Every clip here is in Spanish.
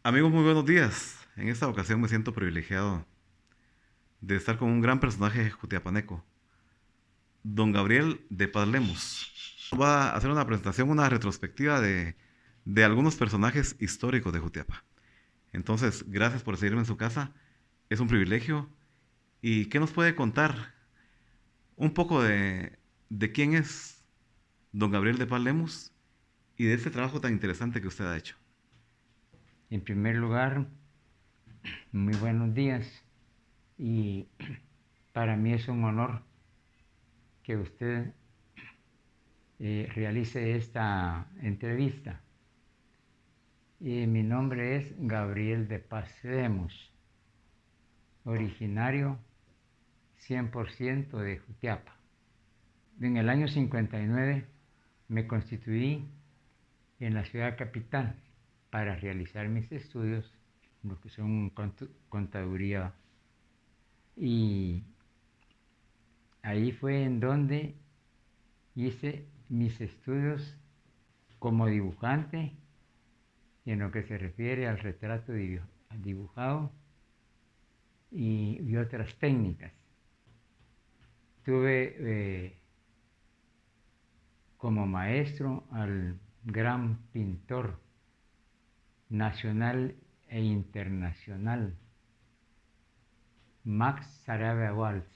Amigos, muy buenos días. En esta ocasión me siento privilegiado de estar con un gran personaje jutiapaneco, don Gabriel de Paz Lemos. Va a hacer una presentación, una retrospectiva de algunos personajes históricos de Jutiapa. Entonces, gracias por seguirme en su casa. Es un privilegio. ¿Y qué nos puede contar un poco de quién es don Gabriel de Paz Lemos y de este trabajo tan interesante que usted ha hecho? En primer lugar, muy buenos días y para mí es un honor que usted realice esta entrevista. Mi nombre es Gabriel de Paz Lemos, originario 100% de Jutiapa. En el año 59 me constituí en la ciudad capital para realizar mis estudios, lo que son contaduría, y ahí fue en donde hice mis estudios como dibujante en lo que se refiere al retrato dibujado y otras técnicas. Tuve como maestro al gran pintor nacional e internacional Max Sarabia Waltz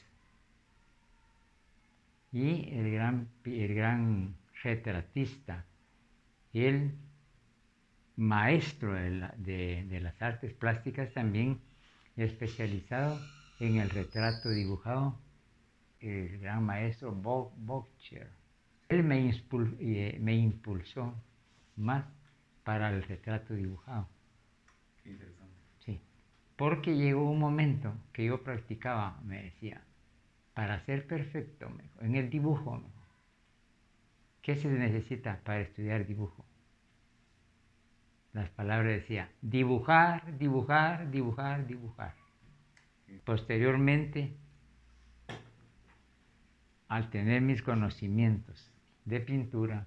y el gran retratista, el maestro de las artes plásticas también especializado en el retrato dibujado, el gran maestro Bob Bocher. Él me impulsó más para el retrato dibujado. Qué interesante. Sí, porque llegó un momento que yo practicaba, me decía, para ser perfecto, en el dibujo, ¿qué se necesita para estudiar dibujo? Las palabras decía dibujar, dibujar, dibujar, dibujar. Posteriormente, al tener mis conocimientos de pintura,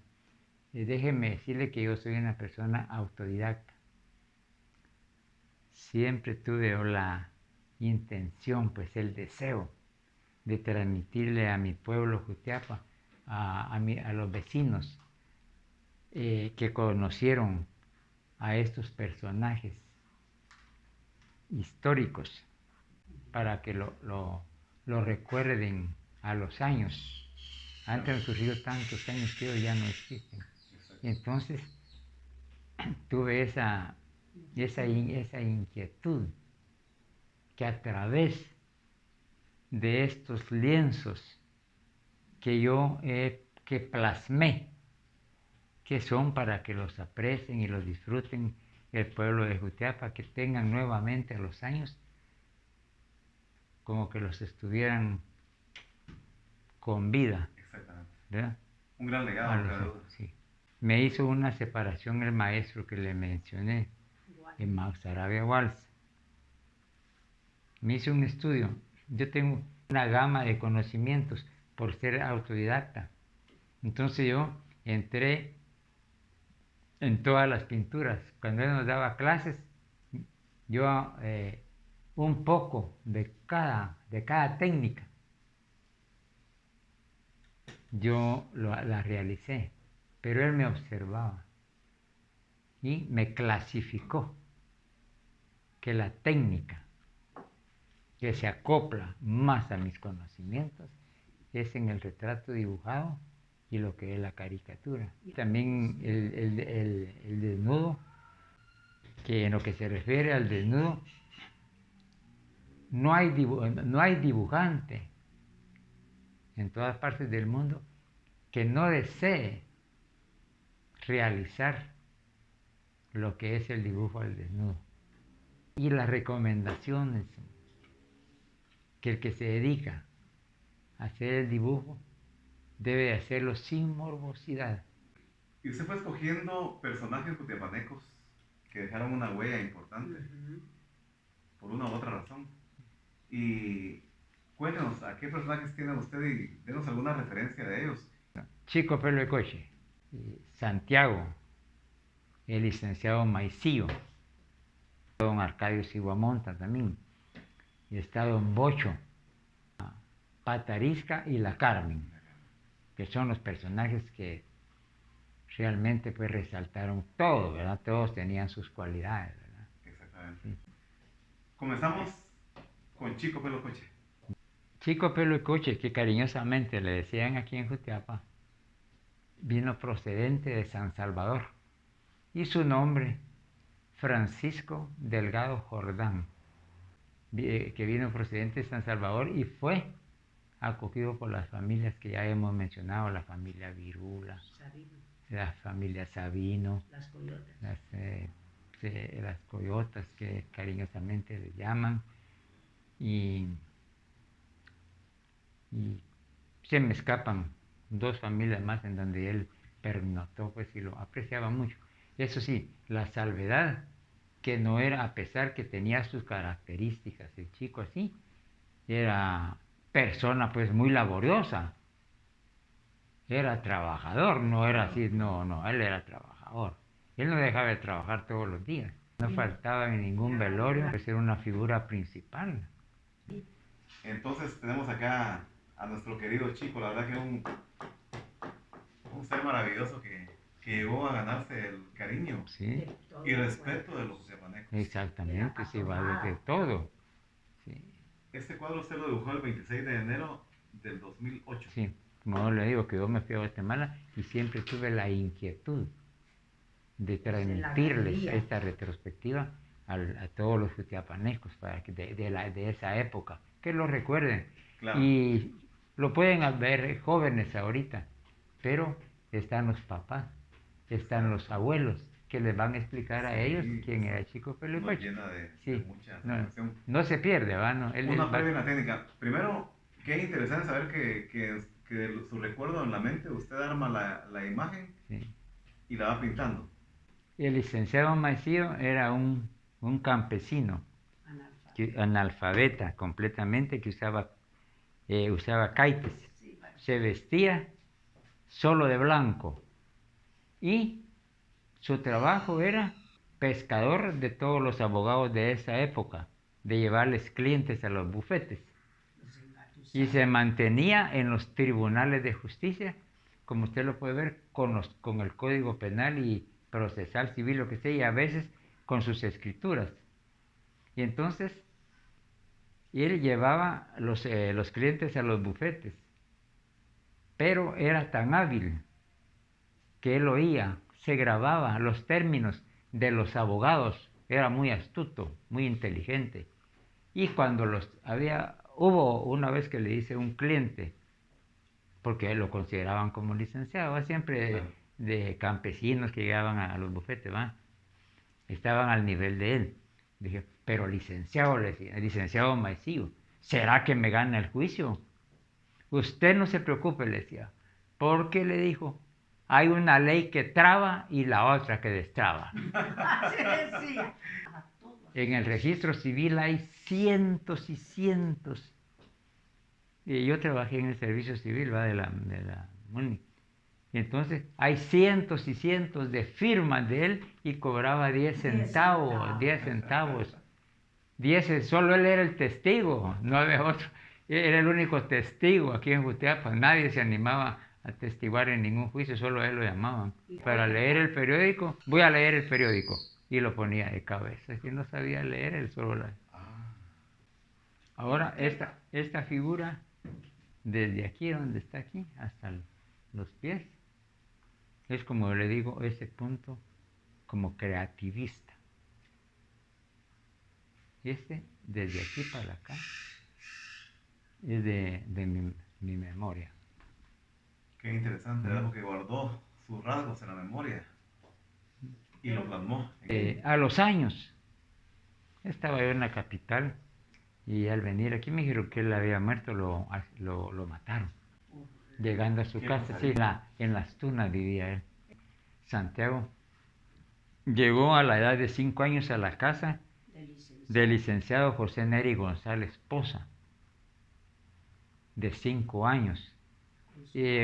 déjeme decirle que yo soy una persona autodidacta. Siempre tuve la intención, pues el deseo de transmitirle a mi pueblo Jutiapa, a los vecinos que conocieron a estos personajes históricos, para que lo recuerden a los años. Antes han surgido tantos años que hoy ya no existen. Entonces tuve esa inquietud que a través de estos lienzos que plasmé, que son para que los aprecien y los disfruten el pueblo de Jutiapa, que tengan nuevamente a los años como que los estuvieran con vida, Exactamente. ¿verdad? Un gran legado, no cabe duda. Sí. Me hizo una separación el maestro que le mencioné, en Max Arabia Waltz. Me hizo un estudio. Yo tengo una gama de conocimientos por ser autodidacta. Entonces yo entré en todas las pinturas. Cuando él nos daba clases, yo un poco de cada técnica, yo la realicé, pero él me observaba y me clasificó que la técnica que se acopla más a mis conocimientos es en el retrato dibujado y lo que es la caricatura. También el desnudo, que en lo que se refiere al desnudo, no hay dibujante en todas partes del mundo que no desee realizar lo que es el dibujo al desnudo. Y las recomendaciones que el que se dedica a hacer el dibujo debe hacerlo sin morbosidad. Y usted fue escogiendo personajes cutiapanecos que dejaron una huella importante por una u otra razón. Y cuéntenos, ¿a qué personajes tiene usted y denos alguna referencia de ellos? Chico Pelo de Coche, Santiago, el licenciado Maicillo, don Arcadio Siguamonta también, y está don Bocho, Patarisca y la Carmen, que son los personajes que realmente pues resaltaron todo, ¿verdad? Todos tenían sus cualidades, ¿verdad? Exactamente. Sí. Comenzamos con Chico Pelo Coche. Chico Pelo Coche, que cariñosamente le decían aquí en Jutiapa, vino procedente de San Salvador, y su nombre, Francisco Delgado Jordán, que vino procedente de San Salvador y fue acogido por las familias que ya hemos mencionado, la familia Virula, Sabino, la familia Sabino, las Coyotas, las Coyotas que cariñosamente le llaman, y se me escapan dos familias más en donde él pernoctó, pues, y lo apreciaba mucho. Eso sí, la salvedad, que no era, a pesar que tenía sus características, el chico así, era persona pues muy laboriosa, era trabajador, no era así, no, él era trabajador. Él no dejaba de trabajar todos los días, no faltaba en ningún velorio, pues era una figura principal. Entonces tenemos acá a nuestro querido Chico, la verdad que un ser maravilloso que llegó a ganarse el cariño, sí, y respeto de los jutiapanecos. Exactamente, se va de todo. Sí. Este cuadro usted lo dibujó el 26 de enero del 2008. Sí, como le digo, que yo me fui a Guatemala y siempre tuve la inquietud de transmitirles esta retrospectiva a todos los jutiapanecos para que de esa época, que lo recuerden. Claro. Y lo pueden ver jóvenes ahorita, pero están los papás, están los abuelos, que les van a explicar a ellos quién era Chico Pelo Coche. Llena de mucha no, satisfacción. no se pierde, ¿va? No, una previa en la técnica. Primero, qué interesante saber que de su recuerdo en la mente usted arma la imagen, sí, y la va pintando. El licenciado Maicillo era un campesino, analfabeta completamente, que usaba caites, se vestía solo de blanco y su trabajo era pescador de todos los abogados de esa época, de llevarles clientes a los bufetes, y se mantenía en los tribunales de justicia, como usted lo puede ver, con el Código Penal y Procesal Civil, lo que sea, y a veces con sus escrituras. Y entonces él llevaba los clientes a los bufetes, pero era tan hábil que él oía, se grababa los términos de los abogados, era muy astuto, muy inteligente. Y cuando hubo una vez que le hice un cliente, porque lo consideraban como licenciado, siempre claro, de campesinos que llegaban a los bufetes, ¿va? Estaban al nivel de él. Dije, pero licenciado, le decía, licenciado Maicillo, ¿será que me gana el juicio? Usted no se preocupe, le decía, porque le dijo, hay una ley que traba y la otra que destraba. En el registro civil hay cientos y cientos. Y yo trabajé en el servicio civil, ¿va? de la MUNI. Y entonces hay cientos y cientos de firmas de él y cobraba 10 centavos, 10 centavos. 10, solo él era el testigo, no había otro. Era el único testigo aquí en Jutiapa. Nadie se animaba a testiguar en ningún juicio, solo a él lo llamaban. Para leer el periódico, voy a leer el periódico. Y lo ponía de cabeza. Si no sabía leer, él solo la... Ahora, esta figura, desde aquí, donde está aquí, hasta los pies, es como le digo, ese punto como creativista. Desde aquí para acá, es de mi memoria. Qué interesante, ¿verdad? Porque guardó sus rasgos en la memoria y lo plasmó. A los años, estaba yo en la capital y al venir aquí me dijeron que él había muerto, lo mataron. Llegando a su casa, sí, en Las Tunas vivía él. Santiago. Llegó a la edad de 5 años a la casa del licenciado José Neri González Poza, de 5 años,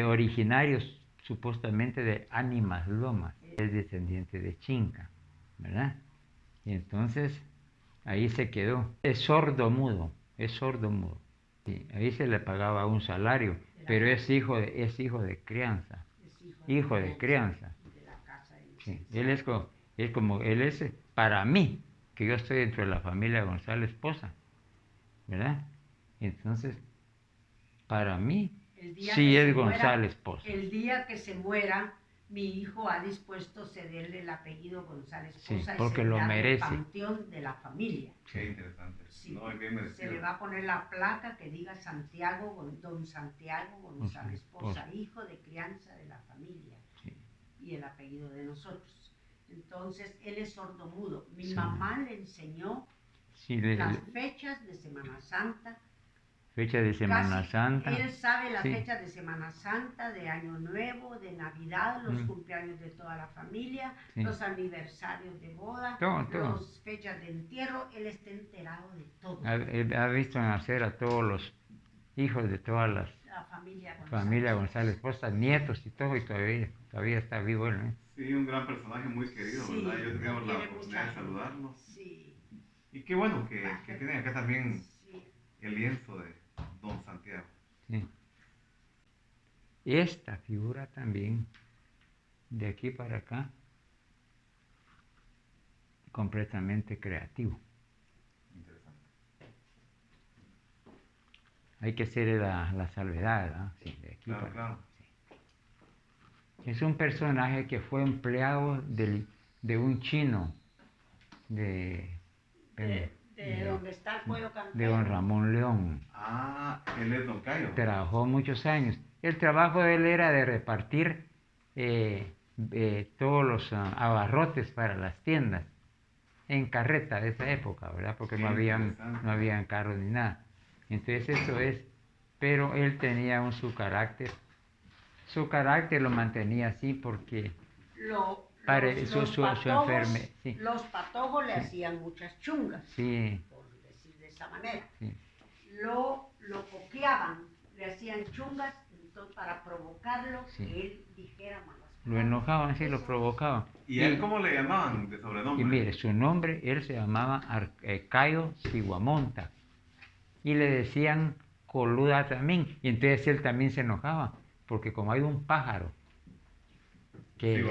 originarios supuestamente de Ánimas Lomas, es descendiente de Chinca, ¿verdad? Y entonces ahí se quedó. Es sordo mudo, es sordo mudo. Sí, ahí se le pagaba un salario, pero es hijo de crianza, hijo de crianza. Sí, él es para mí, que yo estoy dentro de la familia González Poza, ¿verdad? Entonces, para mí, sí es González Poza. El día que se muera, mi hijo ha dispuesto cederle el apellido González Poza, sí, porque lo merece. El panteón de la familia. Qué interesante. Sí. No, es bien merecido. Se le va a poner la placa que diga don Santiago González Poza, hijo de crianza de la familia. Sí. Y el apellido de nosotros. Entonces, él es sordomudo. Mi mamá le enseñó las fechas de Semana Santa. Fecha de Semana Santa. Él sabe las fechas de Semana Santa, de Año Nuevo, de Navidad, los cumpleaños de toda la familia, los aniversarios de boda, las fechas de entierro. Él está enterado de todo. Ha visto nacer a todos los hijos de todas las familia González Poza, nietos y todo, y todavía está vivo él, ¿eh? Sí, un gran personaje muy querido, sí, ¿verdad? Yo tengo la oportunidad de saludarlo. Sí. Y qué bueno que tienen acá también el lienzo de Don Santiago. Sí. Esta figura también, de aquí para acá, completamente creativo. Interesante. Hay que hacer la salvedad, ¿no? Sí, de aquí Claro, claro. Sí. Es un personaje que fue empleado de un chino, de donde está el pueblo campero. De don Ramón León. Ah, él es Don Cayo. Trabajó muchos años. El trabajo de él era de repartir todos los abarrotes para las tiendas en carreta de esa época, ¿verdad? Porque no habían carros ni nada. Entonces eso es, pero él tenía su carácter lo mantenía así porque los patojos le hacían muchas chungas, por decir de esa manera. Sí. Lo coqueaban, le hacían chungas, entonces, para provocarlo, que él dijera malas palabras. Lo enojaban, sí, lo provocaban. ¿Y él cómo le llamaban de sobrenombre? Y mire, su nombre, él se llamaba Cayo Siguamonta. Y le decían Coluda también. Y entonces él también se enojaba, porque como hay un pájaro que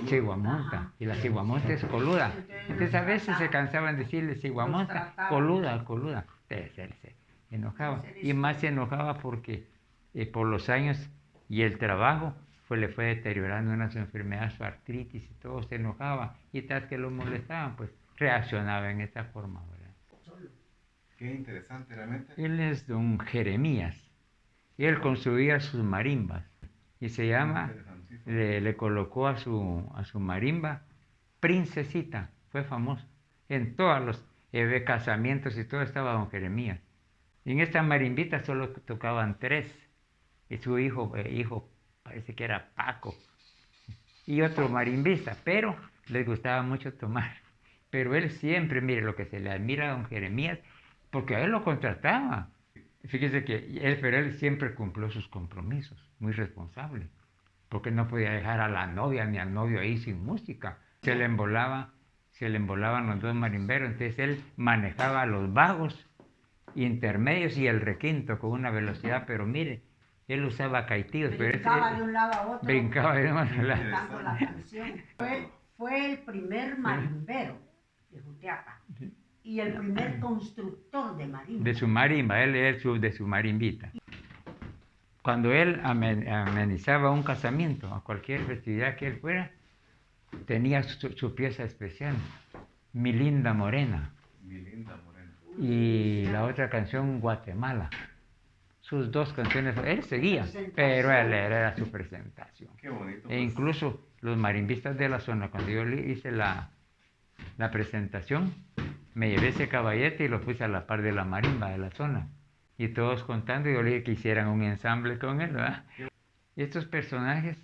Siguamonta, y la Siguamonta es coluda. Entonces a veces se cansaban de decirle Siguamonta, coluda. Entonces él se enojaba. Y más se enojaba porque por los años y el trabajo le fue deteriorando una su enfermedad, su artritis y todo, se enojaba. Y tal que lo molestaban, pues reaccionaba en esta forma, ¿verdad? Qué interesante realmente. Él es don Jeremías. Y él construía sus marimbas. Y se llama, le colocó a su marimba Princesita. Fue famoso. En todos los casamientos y todo estaba don Jeremías. Y en esta marimbita solo tocaban 3. Y su hijo parece que era Paco. Y otro marimbista. Pero les gustaba mucho tomar. Pero él siempre, mire lo que se le admira a don Jeremías, porque a él lo contrataba. Fíjese que él siempre cumplió sus compromisos, muy responsable, porque no podía dejar a la novia ni al novio ahí sin música. Se le embolaban los dos marimberos, entonces él manejaba los bajos, intermedios y el requinto con una velocidad, pero mire, él usaba caitíos. Brincaba de un lado a otro. Brincaba de un lado a otro. Cantando la canción. Fue el primer marimbero de Jutiapa. Y el primer constructor de marimba. De su marimba, él es de su marimbita. Cuando él amenizaba un casamiento, a cualquier festividad que él fuera, tenía su pieza especial, Mi Linda Morena. Mi Linda Morena. Y la otra canción, Guatemala. Sus 2 canciones, él seguía, pero él era su presentación. Qué bonito. E incluso los marimbistas de la zona, cuando yo hice la presentación, me llevé ese caballete y lo puse a la par de la marimba de la zona. Y todos contando, y yo le dije que hicieran un ensamble con él, ¿verdad? Estos personajes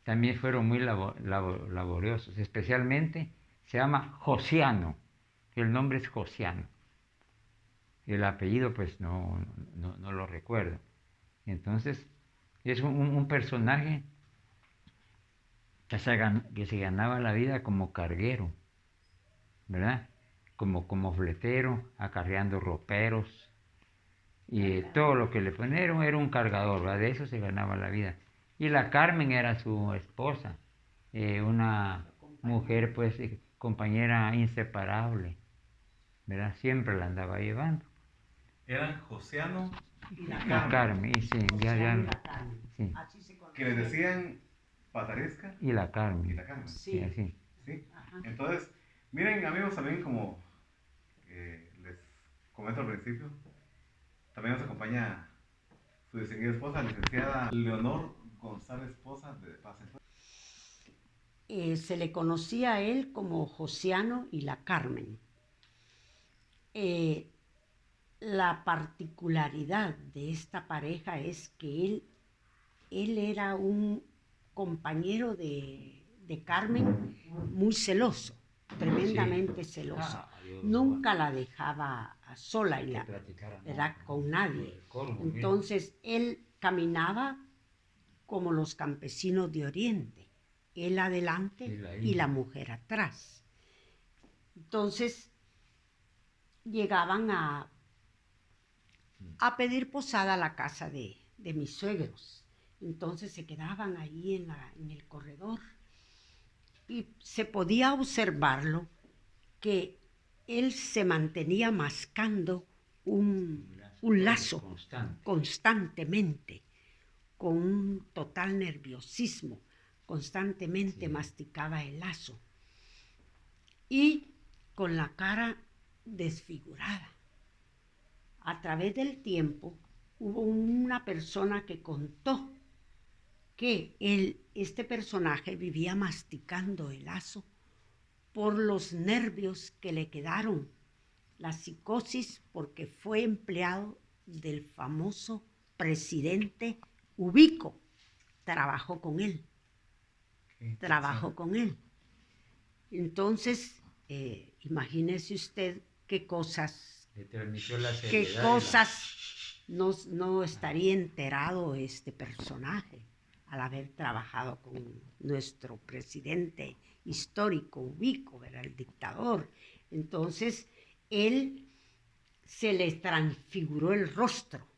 también fueron muy laboriosos, especialmente se llama Josiano. El nombre es Josiano. El apellido, pues, no lo recuerdo. Entonces, es un personaje que se ganaba la vida como carguero, ¿verdad? como fletero, acarreando roperos, y todo lo que le ponieron era un cargador, ¿verdad? De eso se ganaba la vida. Y la Carmen era su esposa, una mujer pues compañera inseparable, ¿verdad? Siempre la andaba llevando. Eran Josiano Y la Carmen, y sí, Josiano y la Carmen. Sí. Así se conoce. que les decían Pataresca Y la Carmen. y la Carmen. Sí, así. ¿Sí? Ajá. Entonces, miren amigos, también como les comento al principio, también nos acompaña su distinguida esposa, licenciada Leonor González Poza de Paz. Se le conocía a él como Josiano y la Carmen. La particularidad de esta pareja es que él era un compañero de Carmen muy celoso, tremendamente celoso. Nunca la dejaba sola y ¿verdad? Con nadie. Entonces él caminaba como los campesinos de Oriente, él adelante y la mujer atrás. Entonces llegaban a pedir posada a la casa de mis suegros. Entonces se quedaban ahí en el corredor y se podía observarlo que él se mantenía mascando un lazo constantemente, con un total nerviosismo, constantemente masticaba el lazo y con la cara desfigurada. A través del tiempo hubo una persona que contó que este personaje vivía masticando el lazo por los nervios que le quedaron, la psicosis, porque fue empleado del famoso presidente Ubico. Trabajó con él. Entonces, imagínese usted qué cosas no estaría enterado este personaje al haber trabajado con nuestro presidente histórico Ubico, era el dictador. Entonces, él se le transfiguró el rostro,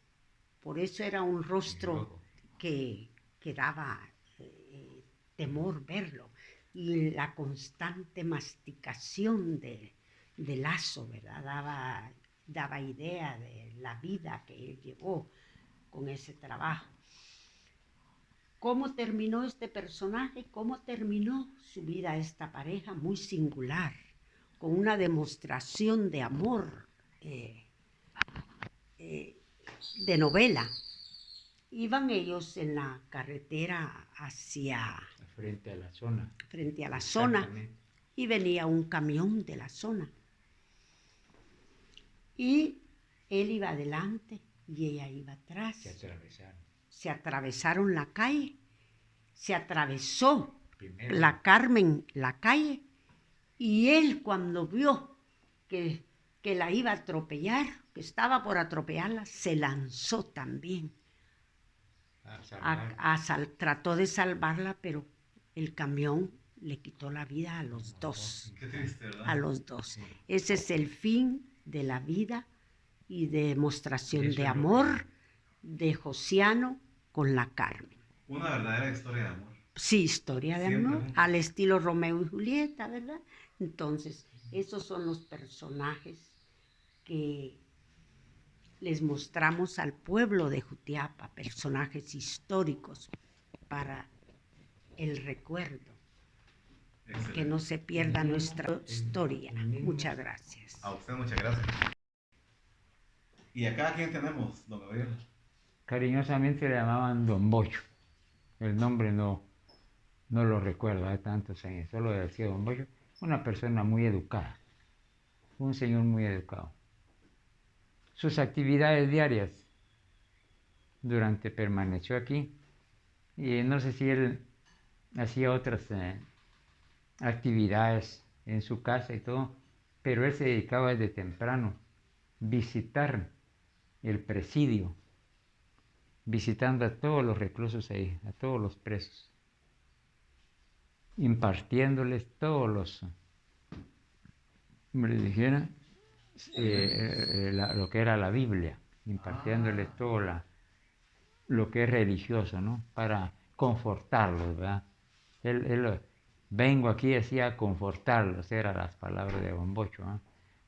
por eso era un rostro que daba temor verlo, y la constante masticación de lazo, ¿verdad? Daba idea de la vida que él llevó con ese trabajo. ¿Cómo terminó este personaje? ¿Cómo terminó su vida esta pareja? Muy singular, con una demostración de amor de novela. Iban ellos en la carretera Frente a la zona. Frente a la zona, y venía un camión de la zona. Y él iba adelante y ella iba atrás. Se atravesaron la calle, se atravesó la Carmen la calle, y él cuando vio que la iba a atropellar, que estaba por atropellarla, se lanzó también. Trató de salvarla, pero el camión le quitó la vida a los dos. Qué triste, ¿verdad? A los dos. Ese es el fin de la vida y de demostración de amor de Josiano con la Carmen. Una verdadera historia de amor. Sí, historia de amor, al estilo Romeo y Julieta, ¿verdad? Entonces, esos son los personajes que les mostramos al pueblo de Jutiapa, personajes históricos para el recuerdo. Excelente. Que no se pierda nuestra historia. Muchas gracias. A usted muchas gracias. ¿Y acá a quién tenemos, don Gabriel? Cariñosamente le llamaban Don Bocho. El nombre no lo recuerdo, hay tantos años, solo decía Don Bocho. Una persona muy educada, un señor muy educado. Sus actividades diarias permaneció aquí, y no sé si él hacía otras actividades en su casa y todo, pero él se dedicaba desde temprano visitar el presidio, visitando a todos los reclusos ahí, a todos los presos, impartiéndoles todos me dijera lo que era la Biblia, impartiéndoles todo lo que es religioso, ¿no? Para confortarlos, ¿verdad? Vengo aquí así a confortarlos, eran las palabras de Don Bocho, ¿eh?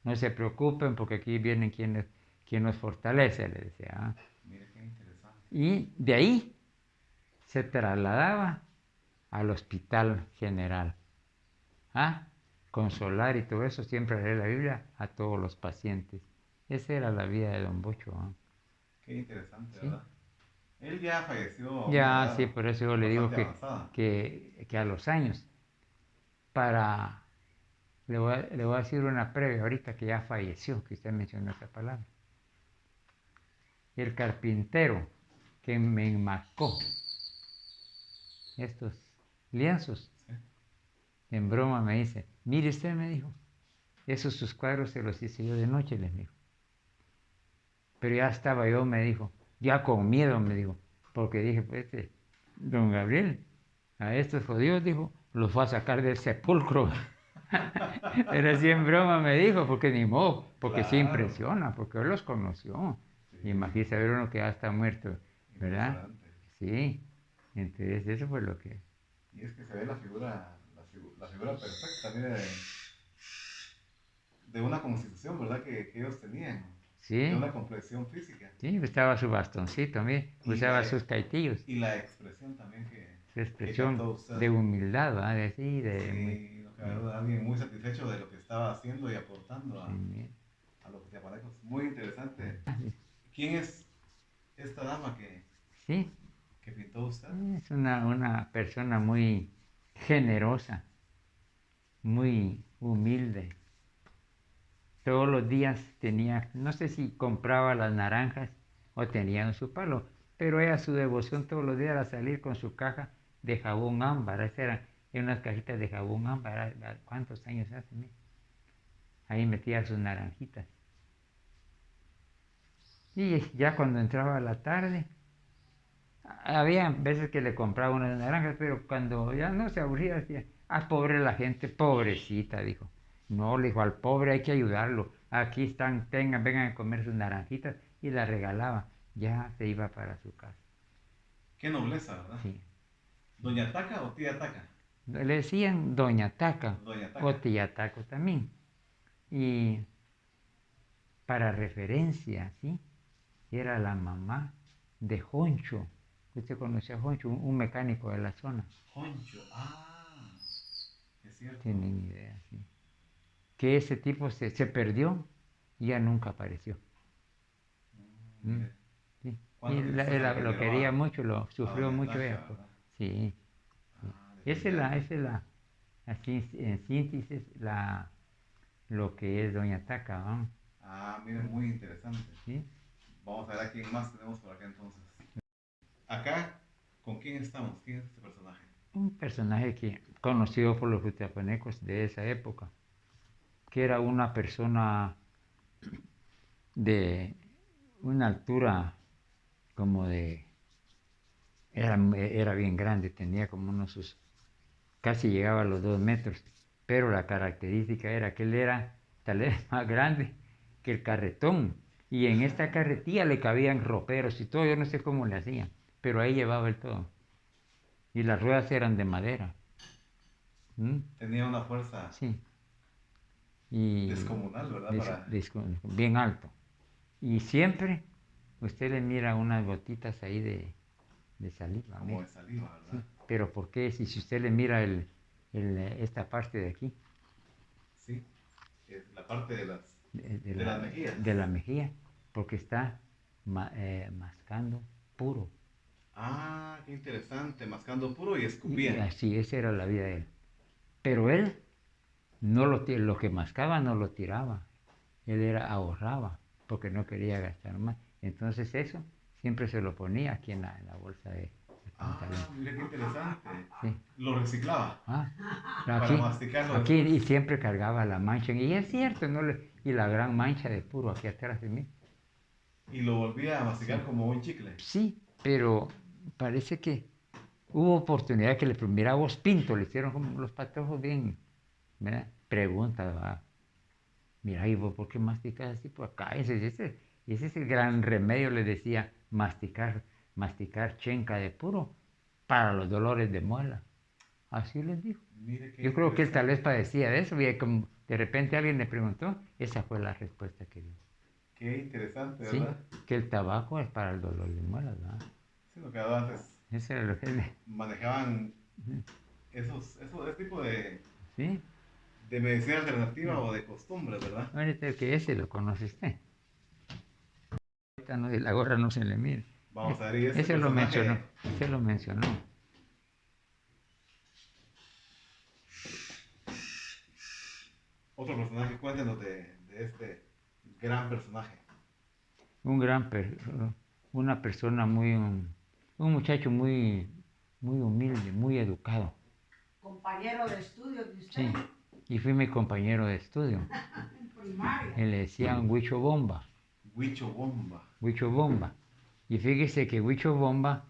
No se preocupen porque aquí vienen quien nos fortalece, le decía. Mire qué interesante. Y de ahí se trasladaba al Hospital General. ¿Ah? Consolar y todo eso, siempre leer la Biblia a todos los pacientes. Esa era la vida de Don Bocho. ¿Eh? Qué interesante, ¿Sí? ¿verdad? Él ya falleció a una Ya, sí, edad por eso yo le digo bastante avanzada. que a los años, le voy a decir una previa ahorita que ya falleció, que usted mencionó esa palabra. El carpintero que me enmarcó estos lienzos, Sí. en broma me dice, mire usted, me dijo, esos sus cuadros se los hice yo de noche, les dijo. Pero ya estaba yo, me dijo, ya con miedo, me dijo, porque dije, pues don Gabriel, a estos jodidos, dijo, los fue a sacar del sepulcro. Pero así en broma me dijo, porque ni modo, porque sí Claro. impresiona, porque él los conoció. Sí. Imagínese ver uno que ya está muerto, ¿verdad? Impresionante. Sí, entonces eso fue lo que... Y es que se ve la figura, la figura perfecta, mire, de una constitución, ¿verdad? Que ellos tenían, de Sí, una complexión física. sí, usaba su bastoncito, mire, Y usaba sus caitillos, y la expresión también su que expresión captó usted. de humildad, ¿verdad? Sí, lo que alguien muy satisfecho de lo que estaba haciendo y aportando sí, a los tiapanecos. Muy interesante. sí, ¿Quién es esta dama sí, que pintó usted? es una persona muy generosa, muy humilde. Todos los días tenía, no sé si compraba las naranjas o tenía en su palo, pero era su devoción todos los días a salir con su caja de jabón ámbar. Esas eran unas cajitas de jabón ámbar. ¿Cuántos años hace? Ahí metía sus naranjitas. Y ya cuando entraba la tarde, había veces que le compraba unas naranjas, pero cuando ya no se aburría, decía, ah, pobre la gente, pobrecita, dijo. No, le dijo, al pobre hay que ayudarlo. Aquí están, tengan, vengan a comer sus naranjitas. Y la regalaba. Ya se iba para su casa. Qué nobleza, ¿verdad? Sí. ¿Doña Taca o tía Taca? Le decían Doña Taca Doña o Taca. Tía Taco también. Y para referencia, ¿sí? Era la mamá de Joncho. Usted conoce a Joncho, un mecánico de la zona. Honcho, es cierto. Tienen idea, sí. Que ese tipo se perdió y ya nunca apareció. Mm, Mire, sí. Y cuánta tristeza le lo generó quería mucho, lo a sufrió Doña mucho ella. Taca, ¿verdad? Sí, sí. Definitivamente. Así en síntesis, lo que es Doña Taca, ¿no? Mire, muy interesante. ¿Sí? Vamos a ver a quién más tenemos por acá entonces. Acá, ¿con quién estamos? ¿Quién es este personaje? Un personaje conocido por los jutiapanecos de esa época, que era una persona de una altura como de... Era bien grande, tenía como casi llegaba a los 2 metros, pero la característica era que él era tal vez más grande que el carretón, y en esta carretilla le cabían roperos y todo, yo no sé cómo le hacían, pero ahí llevaba el todo, y las ruedas eran de madera. ¿Mm? Tenía una fuerza Sí, y descomunal, ¿verdad? Para, bien alto, y siempre usted le mira unas gotitas ahí de saliva, como mire. de saliva, Sí, ¿verdad? pero ¿por qué? Si usted le mira esta parte de aquí, Sí, es la parte de de la, las mejillas. de la mejilla, porque está mascando puro. Qué interesante, mascando puro y Y escupía. así, esa era la vida de él. Pero él no lo que mascaba no lo tiraba, él ahorraba, porque no quería gastar más. Entonces eso siempre se lo ponía aquí en la bolsa de pantalón. Mira qué interesante. Sí. Lo reciclaba Ah, para aquí, masticarlo aquí después. y siempre cargaba la mancha, y es cierto, y la gran mancha de puro aquí atrás de mí. Y lo volvía a Sí, masticar como un chicle. sí, pero parece que hubo oportunidad que le mira vos Pinto, le hicieron como los patojos bien, ¿verdad? Pregunta, ¿verdad? mira, ¿y vos por qué masticas así por acá? Ese es el gran remedio, le decía, masticar chenca de puro para los dolores de muela. Así les dijo. Yo creo que él tal vez padecía de eso, y como de repente alguien le preguntó, esa fue la respuesta que dio. Qué interesante, Sí, ¿verdad? que el tabaco es para el dolor de muelas, ¿verdad? Sí, lo que antes Eso era lo que le... manejaban ese tipo Sí. de medicina alternativa o de costumbres, ¿verdad? Ahorita que ese lo conoce usted. Ahorita no, la gorra no se le mira. Vamos a ver, y este Ese lo mencionó, personaje, ese lo mencionó. otro personaje, cuéntenos de este gran personaje. Un gran, una persona muy, un muchacho muy, muy humilde, muy educado. Compañero de estudio de usted. Sí, y fui mi compañero de estudio. En primaria. Y le decían Huicho Bomba. Huicho Bomba. Huicho Bomba. Y fíjese que Huicho Bomba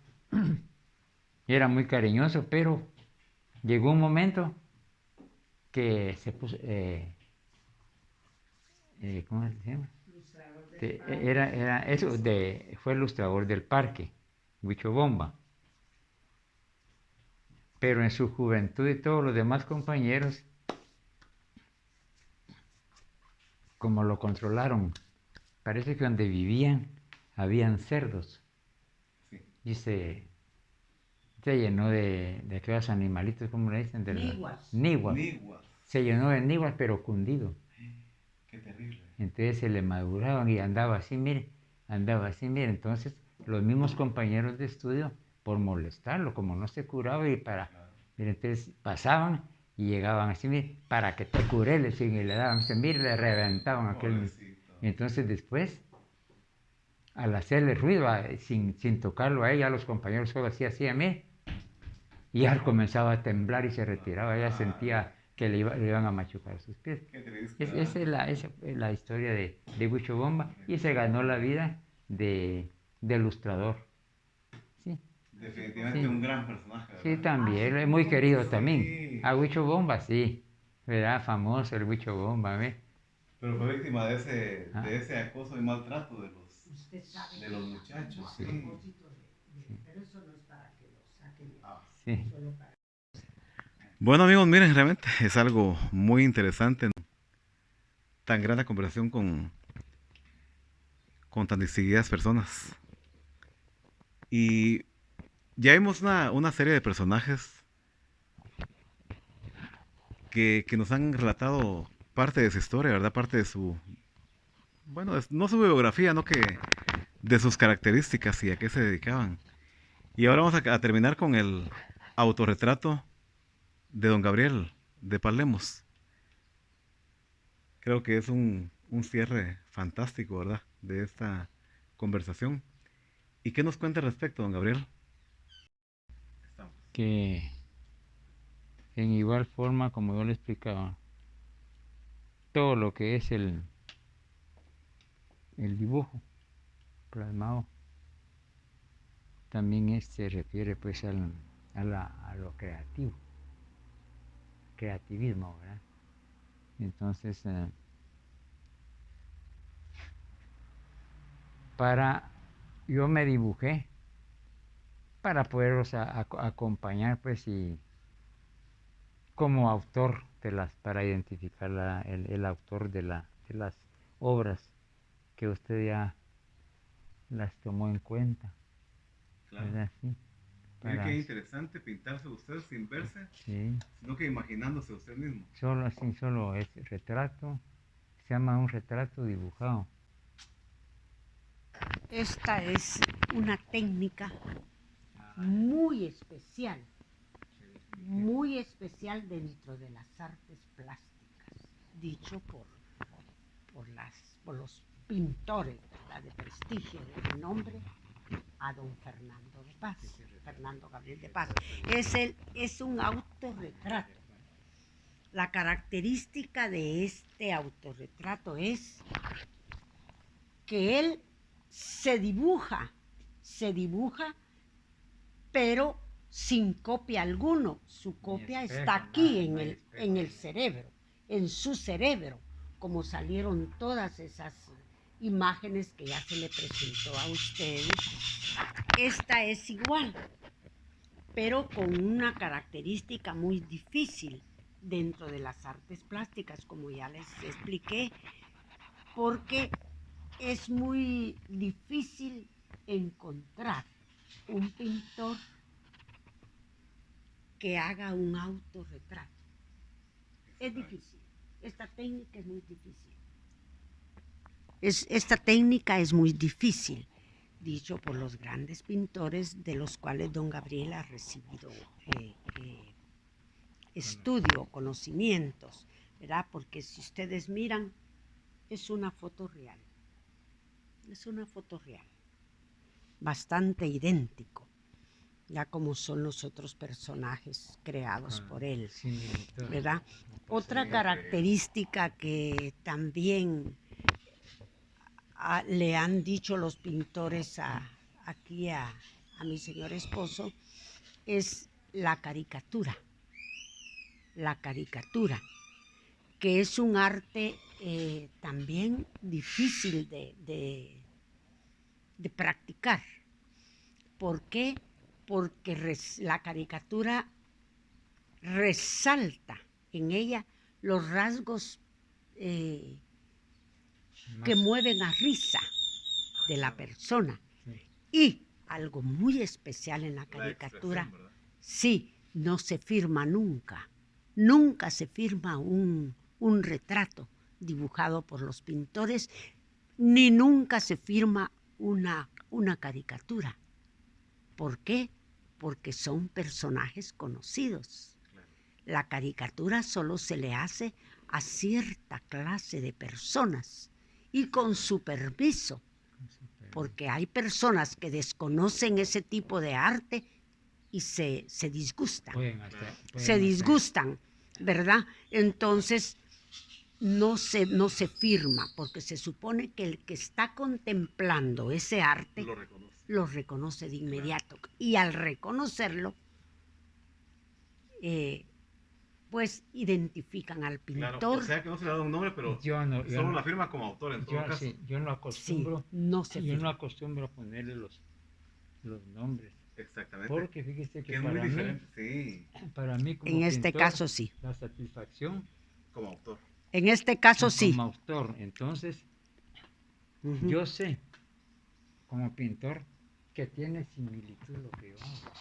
era muy cariñoso, pero llegó un momento que se puso, ¿cómo se llama? Fue ilustrador del parque, Huicho Bomba. Pero en su juventud y todos los demás compañeros, como lo controlaron, parece que donde vivían habían cerdos. Sí. Y se llenó de aquellos animalitos, ¿cómo le dicen? Niguas. Niguas. Se llenó de niguas, pero cundido. Qué terrible. Entonces se le maduraban y andaba así, mire. Entonces los mismos compañeros de estudio, por molestarlo, como no se curaba y para... Mire, entonces pasaban y llegaban así, mire, para que te cure, le daban, mire, le reventaban aquel... Y entonces después, al hacerle ruido, sin tocarlo a ella, los compañeros solo hacían, mire, y él comenzaba a temblar y se retiraba, ella sentía que le iban a machucar sus pies. Esa es la historia de Huicho Bomba, y se ganó la vida de ilustrador. Sí. Definitivamente Sí. un gran personaje, ¿verdad? Sí, también, es muy querido también. Sí. A Huicho Bomba, sí, ¿verdad? Famoso el Huicho Bomba, ¿ves? Pero fue víctima de Ah. ese acoso y maltrato de Usted sabe de los muchachos. a Sí. propósito pero eso no es para que lo saquen. Sí. Solo para... Bueno, amigos, miren, realmente es algo muy interesante. Tan grande conversación con tan distinguidas personas. Y ya vimos una serie de personajes que nos han relatado parte de su historia, ¿verdad? Parte de su, bueno, no su biografía, no que de sus características y a qué se dedicaban. Y ahora vamos a terminar con el autorretrato de don Gabriel de Parlemos. Creo que es un cierre fantástico, ¿verdad? De esta conversación. ¿Y qué nos cuenta al respecto, don Gabriel? Que en igual forma, como yo le explicaba, todo lo que es el dibujo plasmado también se refiere pues a lo creativo, creativismo, ¿verdad? Entonces, yo me dibujé para poderlos acompañar pues y como autor para identificar el autor de las obras que usted ya las tomó en cuenta. Claro. ¿Verdad? Sí. Mire qué interesante pintarse usted sin verse, sí, sino que imaginándose usted mismo. Solo es retrato, se llama un retrato dibujado. Esta es una técnica muy especial dentro de las artes plásticas, dicho por los pintores, ¿verdad?, de prestigio, de nombre, a don Fernando de Paz, Fernando Gabriel de Paz. Es un autorretrato. La característica de este autorretrato es que él se dibuja, pero sin copia alguno. Su copia está aquí en el cerebro, en su cerebro, como salieron todas esas imágenes que ya se le presentó a ustedes, esta es igual, pero con una característica muy difícil dentro de las artes plásticas, como ya les expliqué, porque es muy difícil encontrar un pintor que haga un autorretrato. Es difícil. Esta técnica es muy difícil. Esta técnica es muy difícil, dicho por los grandes pintores de los cuales don Gabriel ha recibido estudio, conocimientos, ¿verdad? Porque si ustedes miran, es una foto real. Es una foto real. Bastante idéntico, ya como son los otros personajes creados por él, ¿verdad? Otra característica que también le han dicho los pintores aquí a mi señor esposo es la caricatura. La caricatura, que es un arte también difícil de practicar. ¿Por qué? Porque la caricatura resalta en ella los rasgos que mueven a risa de la persona. Y algo muy especial en la caricatura, sí, no se firma nunca. Nunca se firma un retrato dibujado por los pintores, ni nunca se firma una caricatura. ¿Por qué? Porque son personajes conocidos. La caricatura solo se le hace a cierta clase de personas y con su permiso, porque hay personas que desconocen ese tipo de arte y se disgustan. Se disgustan, ¿verdad? Entonces no se firma, porque se supone que el que está contemplando ese arte lo reconoce de inmediato. Y al reconocerlo, pues identifican al pintor. Claro, o sea que no se le ha dado un nombre, pero solo la firma como autor en todo caso. Sí, yo no acostumbro, sí, no se yo firma. no acostumbro a ponerle los nombres. Exactamente. Porque fíjese que es muy diferente, sí. Para mí como en este pintor, caso sí. La satisfacción. Como autor. En este caso sí. Como autor. Entonces, yo sé, como pintor, que tiene similitud lo que yo hago.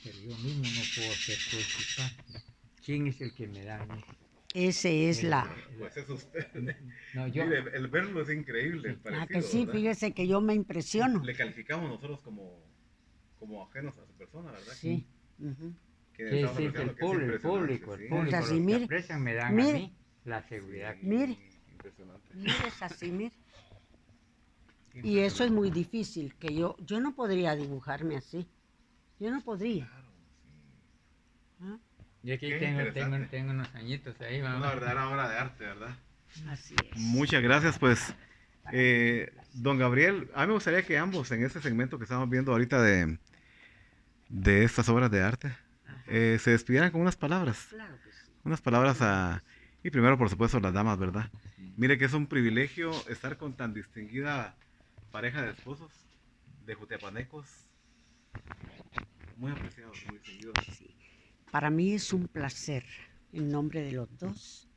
Pero yo mismo no puedo hacer participar. ¿Quién es el que me da a mí? Ese es Pues es usted. No, Mire, el verlo es increíble, el parecido, que sí, ¿verdad? fíjese que yo me impresiono. Le calificamos nosotros como ajenos a su persona, ¿verdad? Sí. Que es el público, así, los mire, que aprecian me dan a mí la seguridad. Sí, mire, impresionante. mire, es así, mire. Y eso es muy difícil, que yo no podría dibujarme así. Yo no podría. Claro, sí. ¿Ah? Y aquí tengo unos añitos ahí, mamá. Una verdadera obra de arte, ¿verdad? Así es. Muchas gracias, pues. Don Gabriel, a mí me gustaría que ambos en este segmento que estamos viendo ahorita de estas obras de arte, se despidieran con unas palabras. Claro que sí. Unas palabras y primero, por supuesto, las damas, ¿verdad? Mire que es un privilegio estar con tan distinguida pareja de esposos, de jutiapanecos, muy apreciados, muy distinguidos. Sí. Para mí es un placer, en nombre de los dos,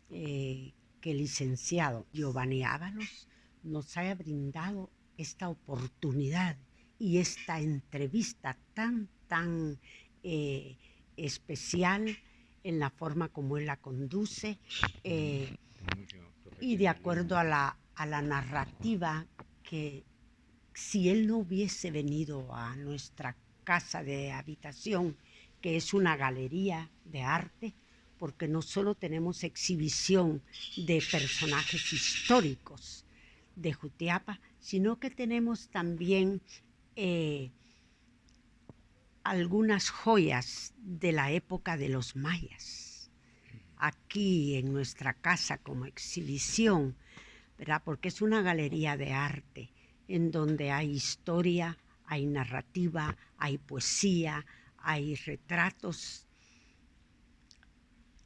que el licenciado Giovanni Ábalos nos haya brindado esta oportunidad y esta entrevista tan especial en la forma como él la conduce y de acuerdo a la narrativa que si él no hubiese venido a nuestra casa de habitación, que es una galería de arte, porque no solo tenemos exhibición de personajes históricos de Jutiapa, sino que tenemos también algunas joyas de la época de los mayas, aquí en nuestra casa como exhibición, ¿verdad? Porque es una galería de arte en donde hay historia, hay narrativa, hay poesía, hay retratos.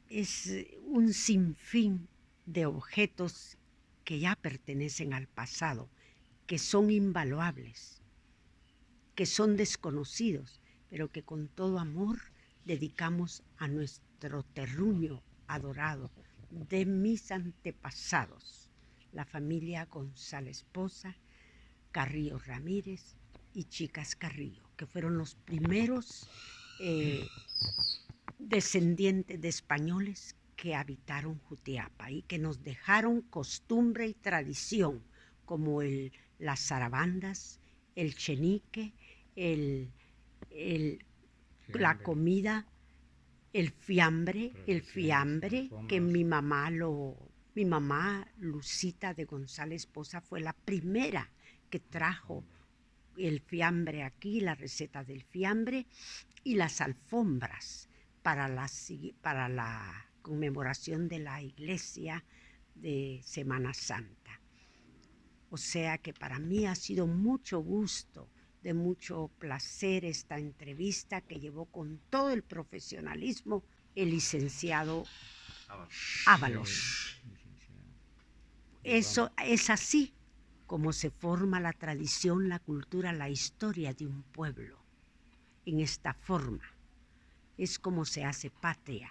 Es un sinfín de objetos que ya pertenecen al pasado, que son invaluables, que son desconocidos, pero que con todo amor dedicamos a nuestro terruño adorado de mis antepasados, la familia González Poza, Carrillo Ramírez y Chicas Carrillo, que fueron los primeros descendientes de españoles que habitaron Jutiapa y que nos dejaron costumbre y tradición, como las zarabandas, el chenique, la comida, el fiambre que mi mamá Lucita de González Poza fue la primera que trajo el fiambre aquí, la receta del fiambre, y las alfombras para la conmemoración de la iglesia de Semana Santa. O sea que para mí ha sido mucho gusto, de mucho placer esta entrevista que llevó con todo el profesionalismo el licenciado Ábalos. Eso es así como se forma la tradición, la cultura, la historia de un pueblo. En esta forma es como se hace patria,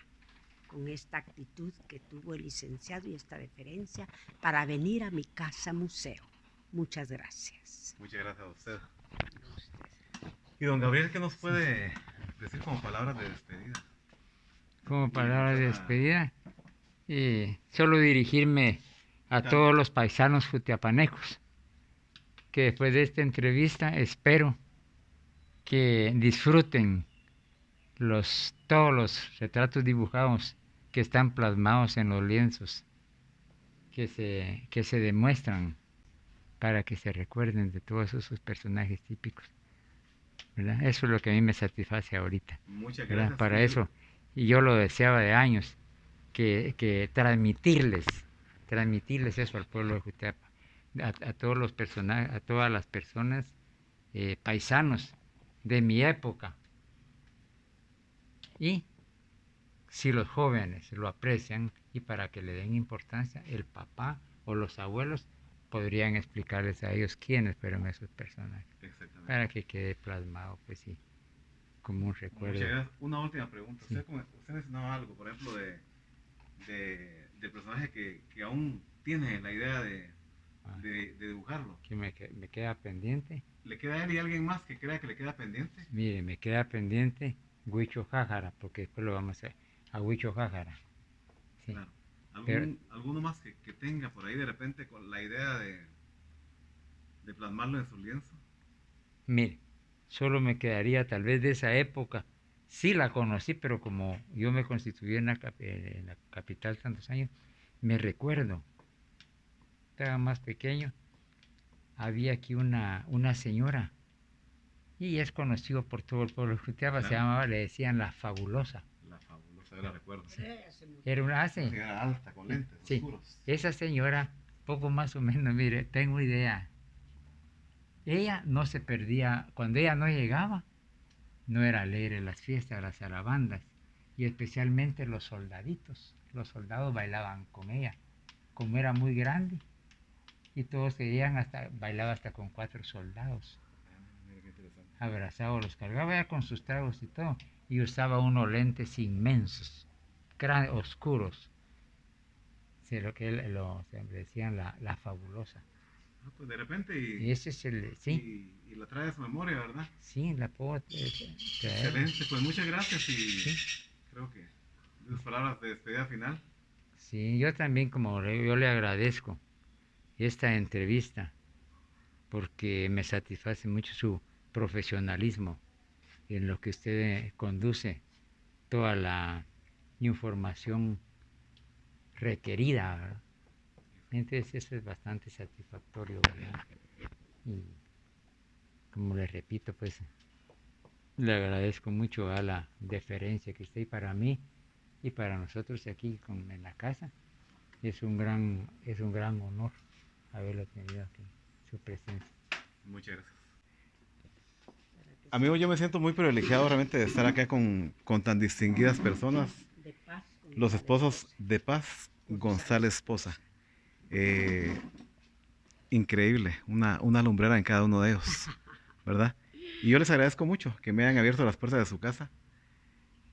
con esta actitud que tuvo el licenciado y esta deferencia para venir a mi casa museo. Muchas gracias. Muchas gracias a usted. Y don Gabriel, ¿qué nos puede decir como palabras de despedida? Como palabras de despedida, solo dirigirme a todos los paisanos jutiapanecos, que después de esta entrevista espero que disfruten todos los retratos dibujados que están plasmados en los lienzos, que se demuestran para que se recuerden de todos esos personajes típicos, ¿verdad? Eso es lo que a mí me satisface ahorita. Muchas gracias. Para eso, y yo lo deseaba de años, que transmitirles eso al pueblo de Jutiapa, a todos los personajes, a todas las personas paisanos de mi época. Y si los jóvenes lo aprecian y para que le den importancia, el papá o los abuelos podrían explicarles a ellos quiénes fueron esos personajes. Exactamente. Para que quede plasmado, pues sí, como un recuerdo. Muchas gracias. Una última pregunta. Sí. Usted mencionaba algo, por ejemplo, de personajes que aún tiene la idea de dibujarlo. Que me queda pendiente. ¿Le queda a él y alguien más que crea que le queda pendiente? Mire, me queda pendiente Huicho Jájara, porque después lo vamos a Huicho Jájara. Sí. Claro. ¿Alguno más que tenga por ahí de repente con la idea de plasmarlo en su lienzo? Mire, solo me quedaría tal vez de esa época. Sí la conocí, pero como yo me constituí en la capital tantos años, me recuerdo, estaba más pequeño, había aquí una señora, y es conocido por todo el pueblo de Jutiapa, claro. le decían la Fabulosa. La Fabulosa, yo la recuerdo. Sí. Era una señora alta, con lentes oscuros. Esa señora, poco más o menos, mire, tengo idea. Ella no se perdía, cuando ella no llegaba, no era alegre las fiestas, las zarabandas, y especialmente los soldaditos. Los soldados bailaban con ella, como era muy grande, y todos querían bailaba hasta con 4 soldados. Mira qué interesante. Abrazados, los cargaba ya con sus tragos y todo, y usaba unos lentes inmensos, oscuros. Sí, lo que se decían la Fabulosa. Pues de repente y ese es y la trae a su memoria, ¿verdad? Sí, la puedo traer. Excelente, pues muchas gracias y creo que las palabras de despedida final. Sí, yo también yo le agradezco esta entrevista porque me satisface mucho su profesionalismo en lo que usted conduce toda la información requerida, ¿verdad? Entonces eso es bastante satisfactorio, ¿verdad? Y como le repito, pues le agradezco mucho a la deferencia que usted, y para mí y para nosotros aquí en la casa es un gran honor haberlo tenido aquí, su presencia. Muchas gracias. Amigo, yo me siento muy privilegiado realmente de estar acá con tan distinguidas personas, los esposos de Paz González Poza. Increíble, una lumbrera en cada uno de ellos, ¿verdad? Y yo les agradezco mucho que me hayan abierto las puertas de su casa.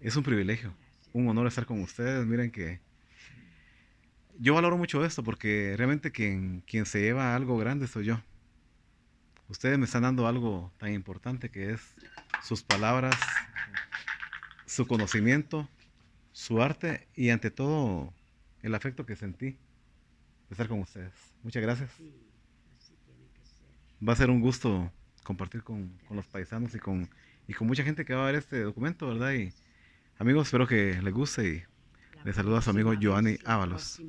Es un privilegio, un honor estar con ustedes. Miren que yo valoro mucho esto porque realmente quien se lleva algo grande soy yo. Ustedes me están dando algo tan importante que es sus palabras, su conocimiento, su arte y ante todo el afecto que sentí de estar con ustedes. Muchas gracias. Va a ser un gusto compartir con los paisanos y con mucha gente que va a ver este documento, ¿verdad? Y amigos, espero que les guste y les saluda a su amigo Giovanni Ábalos.